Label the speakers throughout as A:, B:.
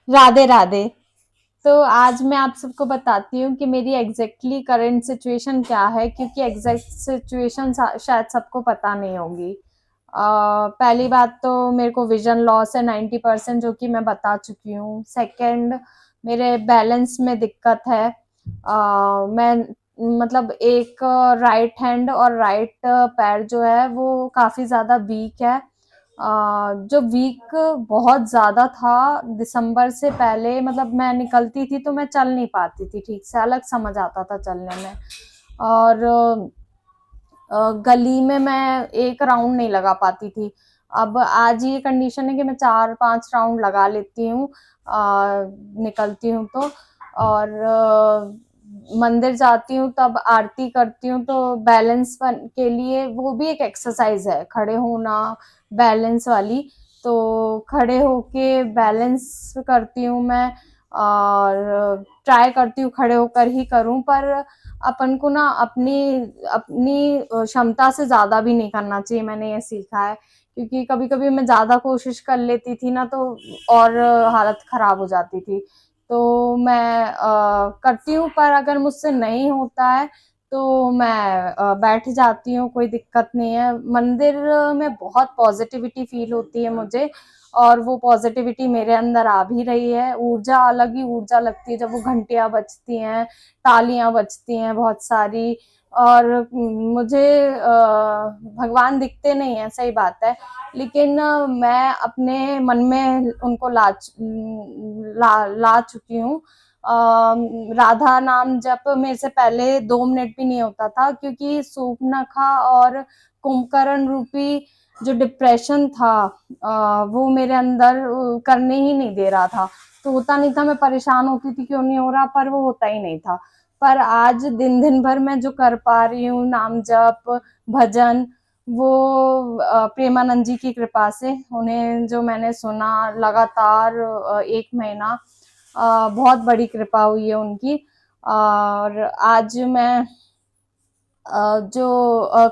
A: राधे राधे। तो आज मैं आप सबको बताती हूँ कि मेरी एग्जैक्टली करंट सिचुएशन क्या है, क्योंकि एग्जैक्ट सिचुएशन शायद सबको पता नहीं होगी। पहली बात तो मेरे को विजन लॉस है 90%, जो कि मैं बता चुकी हूँ। सेकंड, मेरे बैलेंस में दिक्कत है। मैं मतलब एक राइट हैंड और राइट पैर जो है वो काफी ज्यादा वीक है। जो वीक बहुत ज्यादा था दिसंबर से पहले, मतलब मैं निकलती थी तो मैं चल नहीं पाती थी ठीक से, अलग समझ आता था चलने में। और गली में मैं एक राउंड नहीं लगा पाती थी। अब आज ये कंडीशन है कि मैं 4-5 राउंड लगा लेती हूँ निकलती हूँ तो। और मंदिर जाती हूँ तब आरती करती हूँ, तो बैलेंस के लिए वो भी एक एक्सरसाइज है, खड़े होना, बैलेंस वाली। तो खड़े होके बैलेंस करती हूँ मैं, और ट्राई करती हूँ खड़े होकर ही करूँ। पर अपन को ना अपनी अपनी क्षमता से ज्यादा भी नहीं करना चाहिए, मैंने ये सीखा है। क्योंकि कभी कभी मैं ज्यादा कोशिश कर लेती थी ना, तो और हालत खराब हो जाती थी। तो मैं करती हूँ, पर अगर मुझसे नहीं होता है तो मैं बैठ जाती हूँ, कोई दिक्कत नहीं है। मंदिर में बहुत पॉजिटिविटी फील होती है मुझे, और वो पॉजिटिविटी मेरे अंदर आ भी रही है। ऊर्जा, अलग ही ऊर्जा लगती है जब वो घंटियां बजती हैं, तालियां बजती हैं बहुत सारी। और मुझे भगवान दिखते नहीं है, सही बात है, लेकिन मैं अपने मन में उनको ला चुकी हूँ। राधा नाम जप मेरे से पहले 2 मिनट भी नहीं होता था, क्योंकि सूपनखा और कुंभकर्ण रूपी जो डिप्रेशन था वो मेरे अंदर करने ही नहीं दे रहा था। तो होता नहीं था, मैं परेशान होती थी क्यों नहीं हो रहा, पर वो होता ही नहीं था। पर आज दिन दिन भर मैं जो कर पा रही हूँ, नाम जप, भजन, वो प्रेमानंद जी की कृपा से। उन्हें जो मैंने सुना लगातार 1 महीना, बहुत बड़ी कृपा हुई है उनकी। और आज मैं जो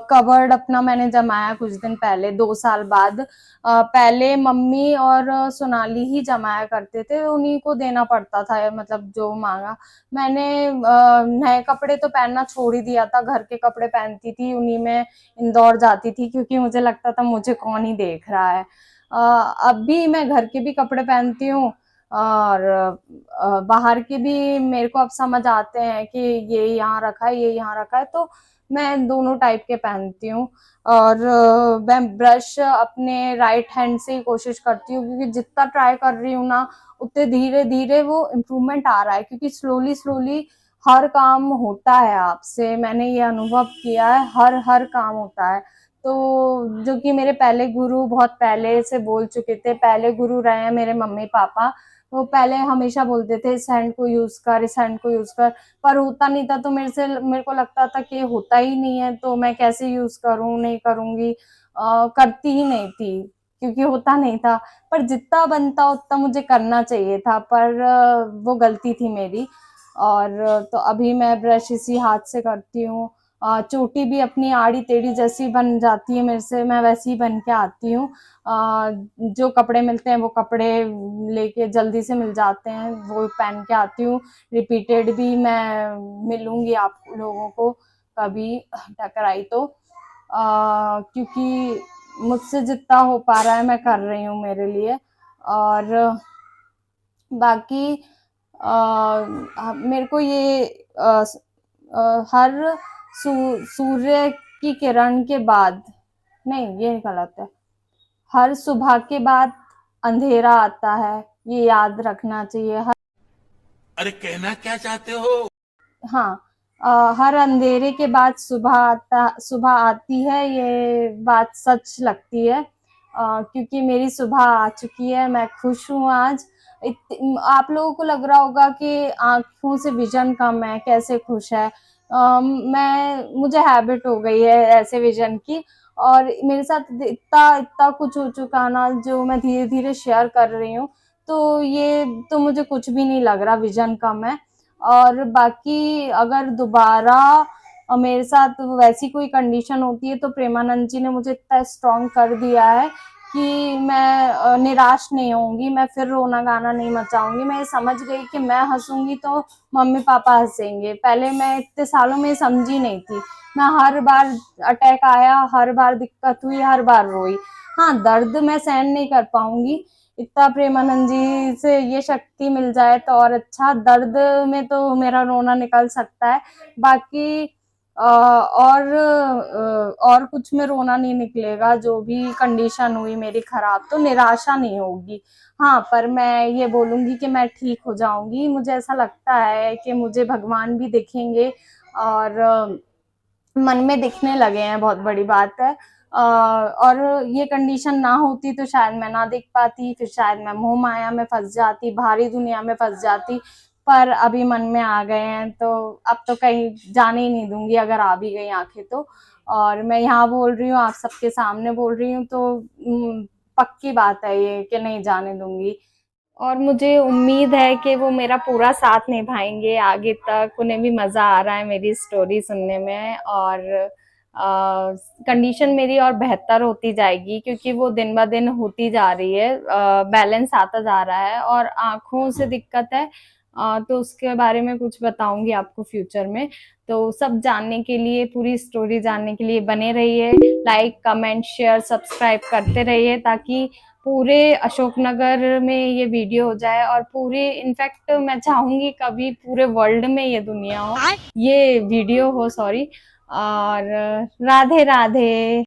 A: कवर्ड अपना मैंने जमाया कुछ दिन पहले, 2 साल बाद। पहले मम्मी और सोनाली ही जमाया करते थे, उन्हीं को देना पड़ता था, मतलब जो मांगा। मैंने नए कपड़े तो पहनना छोड़ ही दिया था, घर के कपड़े पहनती थी, उन्हीं में इंदौर जाती थी, क्योंकि मुझे लगता था मुझे कौन ही देख रहा है। अब भी मैं घर के भी कपड़े पहनती हूँ, और बाहर के भी मेरे को अब समझ आते हैं कि ये यहाँ रखा है, ये यहाँ रखा है, तो मैं दोनों टाइप के पहनती हूँ। और मैं ब्रश अपने राइट हैंड से ही कोशिश करती हूँ, क्योंकि जितना ट्राई कर रही हूँ ना, उतने धीरे धीरे वो इम्प्रूवमेंट आ रहा है, क्योंकि स्लोली स्लोली हर काम होता है आपसे, मैंने ये अनुभव किया है, हर हर काम होता है। तो जो कि मेरे पहले गुरु बहुत पहले से बोल चुके थे, पहले गुरु रहे हैं मेरे मम्मी पापा। वो पहले हमेशा बोलते थे इस हैंड को यूज कर, इस हैंड को यूज कर, पर होता नहीं था। तो मेरे को लगता था कि होता ही नहीं है, तो मैं कैसे यूज करूं, नहीं करूंगी, करती ही नहीं थी, क्योंकि होता नहीं था। पर जितना बनता उतना मुझे करना चाहिए था, पर वो गलती थी मेरी। और तो अभी मैं ब्रश इसी हाथ से करती हूँ। चोटी भी अपनी आड़ी टेढ़ी जैसी बन जाती है मेरे से, मैं वैसी बन के आती हूँ। जो कपड़े मिलते हैं वो कपड़े लेके जल्दी से मिल जाते हैं, वो पहन के आती हूँ। रिपीटेड भी मैं मिलूंगी आप लोगों को कभी टकराई तो, क्योंकि मुझसे जितना हो पा रहा है मैं कर रही हूँ मेरे लिए। और बाकी मेरे को ये हर सूर्य की किरण के बाद, नहीं ये गलत है, हर सुबह के बाद अंधेरा आता है, ये याद रखना चाहिए।
B: अरे कहना क्या चाहते हो?
A: हाँ, हर अंधेरे के बाद सुबह आती है, ये बात सच लगती है। क्योंकि मेरी सुबह आ चुकी है, मैं खुश हूँ आज। आप लोगों को लग रहा होगा कि आंखों से विजन कम है, कैसे खुश है। मुझे हैबिट हो गई है ऐसे विजन की, और मेरे साथ इतना इतना कुछ हो चुका ना, जो मैं धीरे धीरे शेयर कर रही हूँ। तो ये तो मुझे कुछ भी नहीं लग रहा विजन कम है। और बाकी अगर दोबारा मेरे साथ वैसी कोई कंडीशन होती है, तो प्रेमानंद जी ने मुझे इतना स्ट्रॉन्ग कर दिया है कि मैं निराश नहीं होंगी, मैं फिर रोना गाना नहीं मचाऊंगी। मैं ये समझ गई कि मैं हंसूंगी तो मम्मी पापा हंसेंगे। पहले मैं इतने सालों में समझी नहीं थी। मैं हर बार अटैक आया, हर बार दिक्कत हुई, हर बार रोई। हाँ, दर्द मैं सहन नहीं कर पाऊंगी। इतना प्रेमानंद जी से ये शक्ति मिल जाए तो और अच्छा। दर्द में तो मेरा रोना निकल सकता है, बाकी और कुछ में रोना नहीं निकलेगा। जो भी कंडीशन हुई मेरी खराब, तो निराशा नहीं होगी। हाँ, पर मैं ये बोलूंगी कि मैं ठीक हो जाऊंगी। मुझे ऐसा लगता है कि मुझे भगवान भी दिखेंगे, और मन में दिखने लगे हैं, बहुत बड़ी बात है। और ये कंडीशन ना होती तो शायद मैं ना देख पाती, फिर शायद मैं मोह माया में फंस जाती, भारी दुनिया में फंस जाती। पर अभी मन में आ गए हैं तो अब तो कहीं जाने ही नहीं दूंगी, अगर आ भी गई आंखें तो। और मैं यहाँ बोल रही हूँ, आप सबके सामने बोल रही हूँ, तो पक्की बात है ये कि नहीं जाने दूंगी। और मुझे उम्मीद है कि वो मेरा पूरा साथ निभाएंगे आगे तक। उन्हें भी मजा आ रहा है मेरी स्टोरी सुनने में, और कंडीशन मेरी और बेहतर होती जाएगी, क्योंकि वो दिन ब दिन होती जा रही है। बैलेंस आता जा रहा है, और आंखों से दिक्कत है। तो उसके बारे में कुछ बताऊंगी आपको फ्यूचर में। तो सब जानने के लिए, पूरी स्टोरी जानने के लिए बने रहिए। लाइक, कमेंट, शेयर, सब्सक्राइब करते रहिए, ताकि पूरे अशोकनगर में ये वीडियो हो जाए, और पूरे, इनफैक्ट मैं चाहूंगी कभी पूरे वर्ल्ड में ये दुनिया हो, ये वीडियो हो, सॉरी। और राधे राधे।